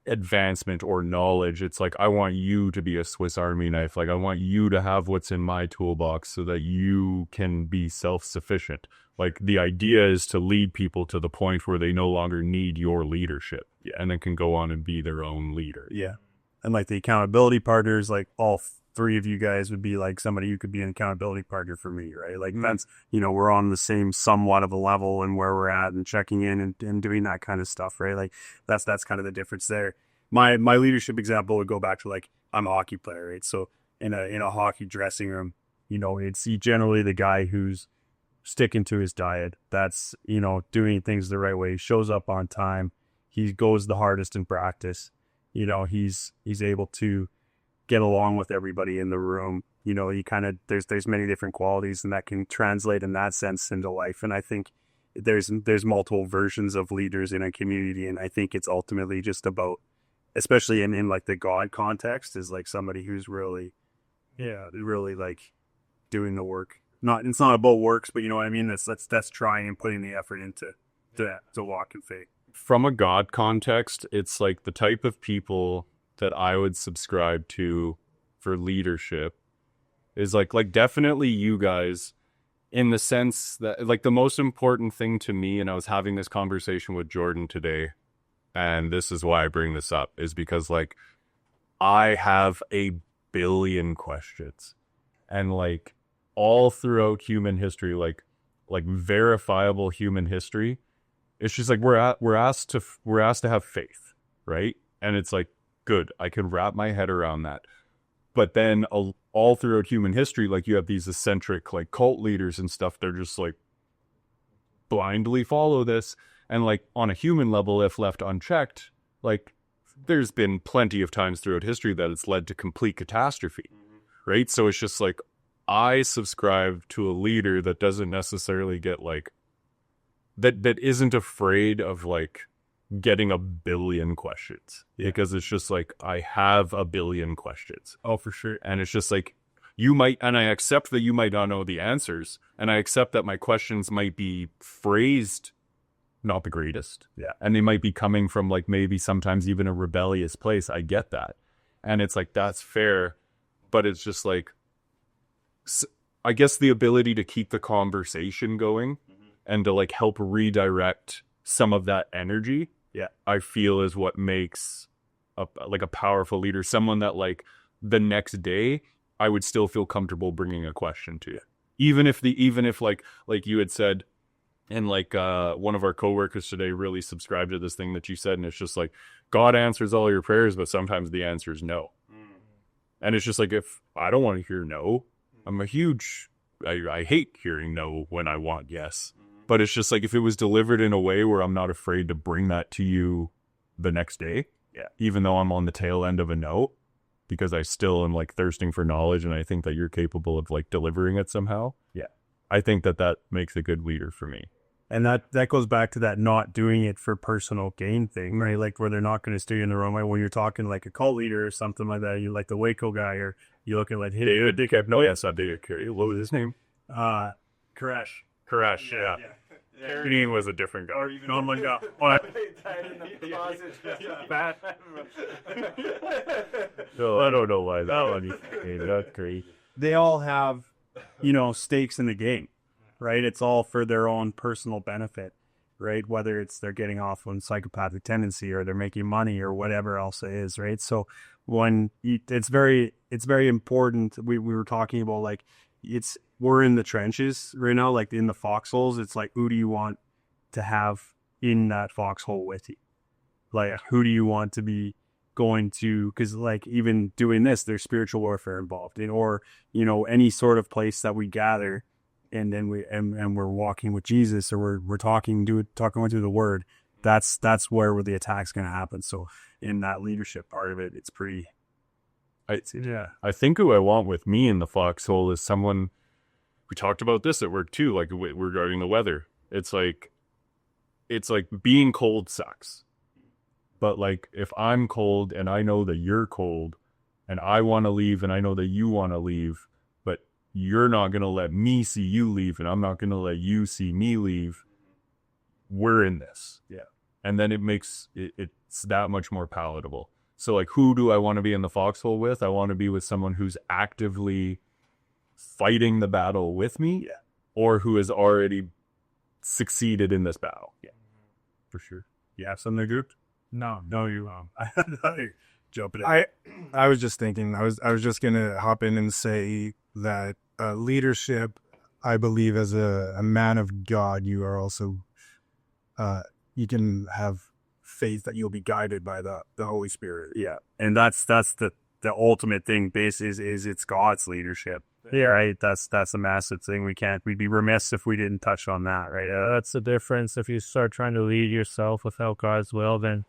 advancement or knowledge. It's like, I want you to be a Swiss Army knife. Like I want you to have what's in my toolbox so that you can be self-sufficient. Like the idea is to lead people to the point where they no longer need your leadership, and then can go on and be their own leader. Yeah. And like the accountability partners, like all three of you guys would be like somebody who could be an accountability partner for me, right? Like that's, we're on the same somewhat of a level and where we're at and checking in and doing that kind of stuff, right? Like that's kind of the difference there. My leadership example would go back to like, I'm a hockey player, right? So in a hockey dressing room, it's generally the guy who's sticking to his diet. That's, doing things the right way, shows up on time. He goes the hardest in practice. He's able to get along with everybody in the room. He kind of, there's many different qualities, and that can translate in that sense into life. And I think there's multiple versions of leaders in a community. And I think it's ultimately just about, especially in like the God context, is like somebody who's really like doing the work. It's not about works, but you know what I mean? That's trying and putting the effort into to walk in faith. From a God context, it's like the type of people that I would subscribe to for leadership is like definitely you guys, in the sense that like the most important thing to me, and I was having this conversation with Jordan today, and this is why I bring this up, is because like I have a billion questions, and like all throughout human history, like verifiable human history, it's just like we're asked to have faith, right? And it's like, good, I can wrap my head around that. But then all throughout human history, like you have these eccentric like cult leaders and stuff. They're just like blindly follow this, and like on a human level, if left unchecked, like there's been plenty of times throughout history that it's led to complete catastrophe, right? So it's just like, I subscribe to a leader that doesn't necessarily get like, that isn't afraid of like getting a billion questions, because it's just like, I have a billion questions. Oh, for sure. And it's just like, you might, and I accept that you might not know the answers, and I accept that my questions might be phrased not the greatest. Yeah. And they might be coming from like maybe sometimes even a rebellious place. I get that. And it's like, that's fair. But it's just like, I guess the ability to keep the conversation going and to like help redirect some of that energy, I feel is what makes a powerful leader. Someone that like the next day I would still feel comfortable bringing a question to. Even if like you had said, and like one of our coworkers today really subscribed to this thing that you said, and it's just like, God answers all your prayers, but sometimes the answer is no. And it's just like, if I don't want to hear no, I hate hearing no when I want yes. But it's just like, if it was delivered in a way where I'm not afraid to bring that to you the next day, even though I'm on the tail end of a no, because I still am like thirsting for knowledge, and I think that you're capable of like delivering it somehow. I think that makes a good leader for me. And that goes back to that not doing it for personal gain thing, right? Like where they're not going to steer you in the wrong way. When you're talking like a cult leader or something like that, you like the Waco guy, or you look at like David Dickhead. No, yes, not David Carey. What was his name? Koresh. Koresh, yeah. Carey was a different guy. Or even on my guy. No, I don't know why that one. That's great. They all have, stakes in the game. Right? It's all for their own personal benefit, right? Whether it's they're getting off on psychopathic tendency, or they're making money, or whatever else it is, right? So when it's very important. We were talking about like, we're in the trenches right now, like in the foxholes. It's like, who do you want to have in that foxhole with you? Like, who do you want to be going to? Because like, even doing this, there's spiritual warfare involved in, or any sort of place that we gather. And then we're walking with Jesus, or we're talking through the Word. That's where the attack's going to happen. So in that leadership part of it, it's pretty. I think who I want with me in the foxhole is someone. We talked about this at work too, like regarding the weather. It's like being cold sucks, but like if I'm cold and I know that you're cold, and I want to leave and I know that you want to leave. You're not going to let me see you leave, and I'm not going to let you see me leave. We're in this. And then it makes it's that much more palatable. So like, who do I want to be in the foxhole with? I want to be with someone who's actively fighting the battle with me, or who has already succeeded in this battle. For sure. You have something to do? No, you jumping in. I was just thinking, I was just gonna hop in and say that leadership, I believe, as a man of God, you are also you can have faith that you'll be guided by the Holy Spirit. And that's the ultimate thing. Base is it's God's leadership. Right. That's a massive thing. We'd be remiss if we didn't touch on that. Right. That's the difference. If you start trying to lead yourself without God's will, then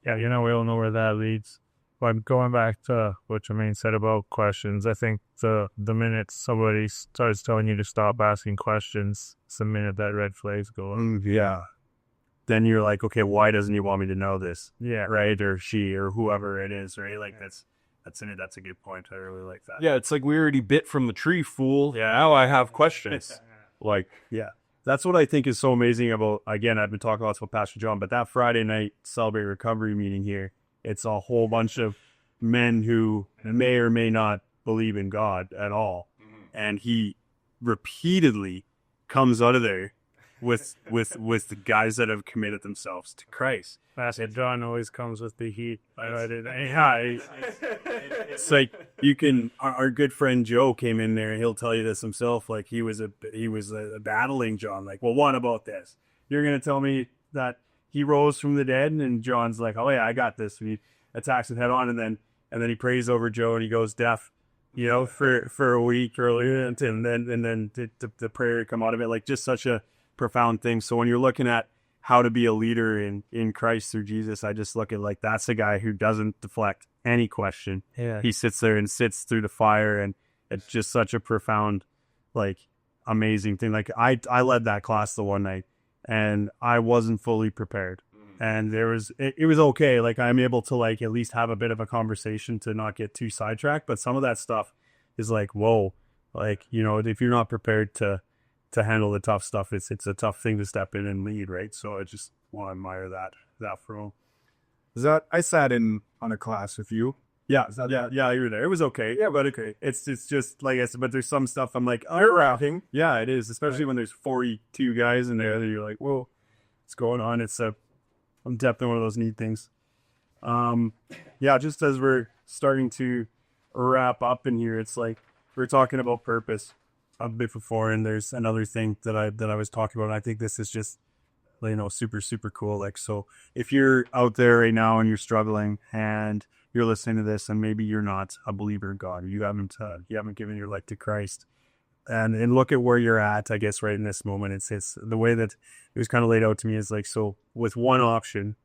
we all know where that leads. But going back to what Jermaine said about questions, I think the minute somebody starts telling you to stop asking questions, it's the minute that red flags go up. Then you're like, okay, why doesn't he want me to know this? Yeah. Right? Or she, or whoever it is, right? Like that's a good point. I really like that. Yeah, it's like, we already bit from the tree, fool. Yeah, now I have questions. That's what I think is so amazing about, again, I've been talking lots about Pastor John, but that Friday night Celebrate Recovery meeting here, it's a whole bunch of men who may or may not believe in God at all. And he repeatedly comes out of there with the guys that have committed themselves to Christ. Pastor John always comes with the heat. It's like, our good friend Joe came in there, and he'll tell you this himself. Like he was a battling John. Like, well, what about this? You're going to tell me that he rose from the dead? And John's like, oh yeah, I got this. And he attacks it head on, and then he prays over Joe, and he goes deaf, for a week earlier, and then the prayer come out of it. Like, just such a profound thing. So when you're looking at how to be a leader in Christ through Jesus, I just look at like, that's a guy who doesn't deflect any question. Yeah. He sits there and sits through the fire, and it's just such a profound, like, amazing thing. Like I led that class the one night, and I wasn't fully prepared. And it was okay. Like, I'm able to like at least have a bit of a conversation to not get too sidetracked. But some of that stuff is like, whoa, like, you know, if you're not prepared to handle the tough stuff, it's a tough thing to step in and lead, right? So I just want to admire that from him. I sat in on a class with you. Yeah, you were there. It was okay. Yeah, but okay. It's just like I said, but there's some stuff I'm like, routing. Yeah, it is, especially when there's 42 guys in there that you're like, whoa, what's going on? I'm definitely one of those neat things. Yeah, just as we're starting to wrap up in here, it's like we're talking about purpose a bit before, and there's another thing that I was talking about. And I think this is just, you know, super, super cool. Like, so if you're out there right now and you're struggling and you're listening to this, and maybe you're not a believer in God, or you haven't given your life to Christ, and look at where you're at, I guess, right in this moment. It's the way that it was kind of laid out to me is like, so with one option,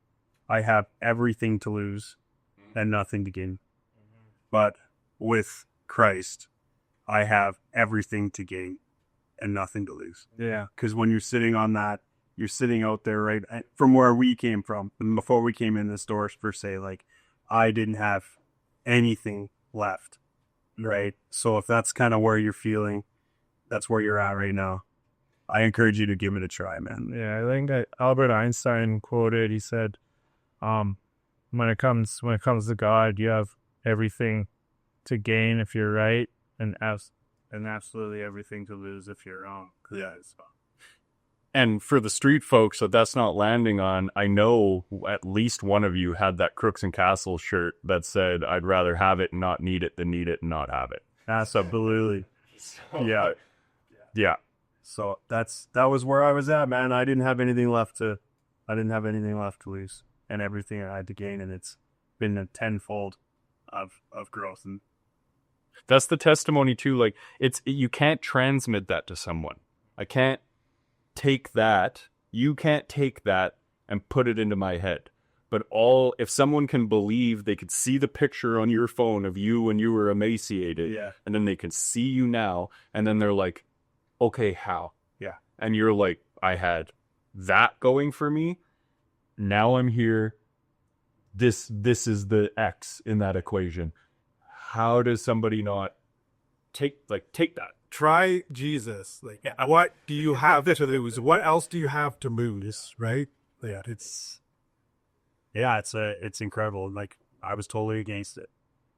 I have everything to lose and nothing to gain. But with Christ, I have everything to gain and nothing to lose. Yeah. Because when you're sitting on that, you're sitting out there, right, from where we came from, before we came in this door, per se, like, I didn't have anything left, right? So if that's kind of where you're feeling, that's where you're at right now, I encourage you to give it a try, man. Yeah, I think that Albert Einstein quoted, he said, when it comes to God, you have everything to gain if you're right, and absolutely everything to lose if you're wrong. Yeah. And for the street folks that that's not landing on, I know at least one of you had that Crooks and Castle shirt that said, I'd rather have it and not need it than need it and not have it. Absolutely. Yeah. Yeah. So that was where I was at, man. I didn't have anything left to lose, and everything I had to gain, and it's been a tenfold of growth. And that's the testimony too. Like, you can't transmit that to someone. I can't take that. You can't take that and put it into my head. But if someone can believe, they could see the picture on your phone of you when you were emaciated, yeah, and then they can see you now, and then they're like, okay, how? Yeah. And you're like, I had that going for me. Now I'm here. This is the X in that equation. How does somebody not take that? Try Jesus. Like, what do you have to lose? What else do you have to lose? Right? Yeah, it's incredible. Like, I was totally against it,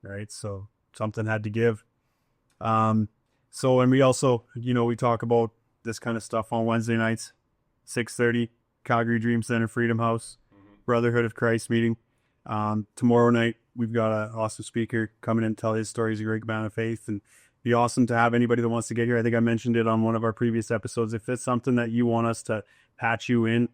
right? So something had to give. So, and we also, you know, we talk about this kind of stuff on Wednesday nights, 6:30, Calgary Dream Center, Freedom House, Brotherhood of Christ meeting. Tomorrow night, we've got an awesome speaker coming in to tell his story. He's a great man of faith, and be awesome to have anybody that wants to get here. I think I mentioned it on one of our previous episodes. If it's something that you want us to patch you in,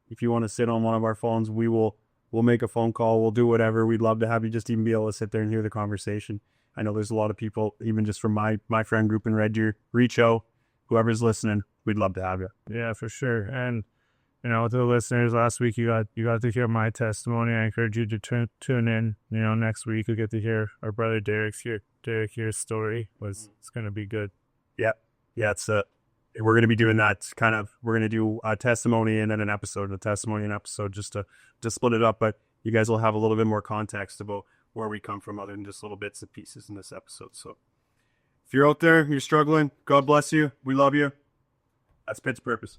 if you want to sit on one of our phones, we'll make a phone call. We'll do whatever. We'd love to have you just even be able to sit there and hear the conversation. I know there's a lot of people, even just from my friend group in Red Deer, reach out, whoever's listening, we'd love to have you. Yeah, for sure. And, you know, to the listeners, last week you got to hear my testimony. I encourage you to tune in. You know, next week you'll get to hear our brother Derek here's story. It's going to be good. Yeah. Yeah, we're going to be doing that we're going to do a testimony and then a testimony and episode just to split it up. But you guys will have a little bit more context about where we come from other than just little bits and pieces in this episode. So if you're out there, you're struggling, God bless you. We love you. That's Pitt's purpose.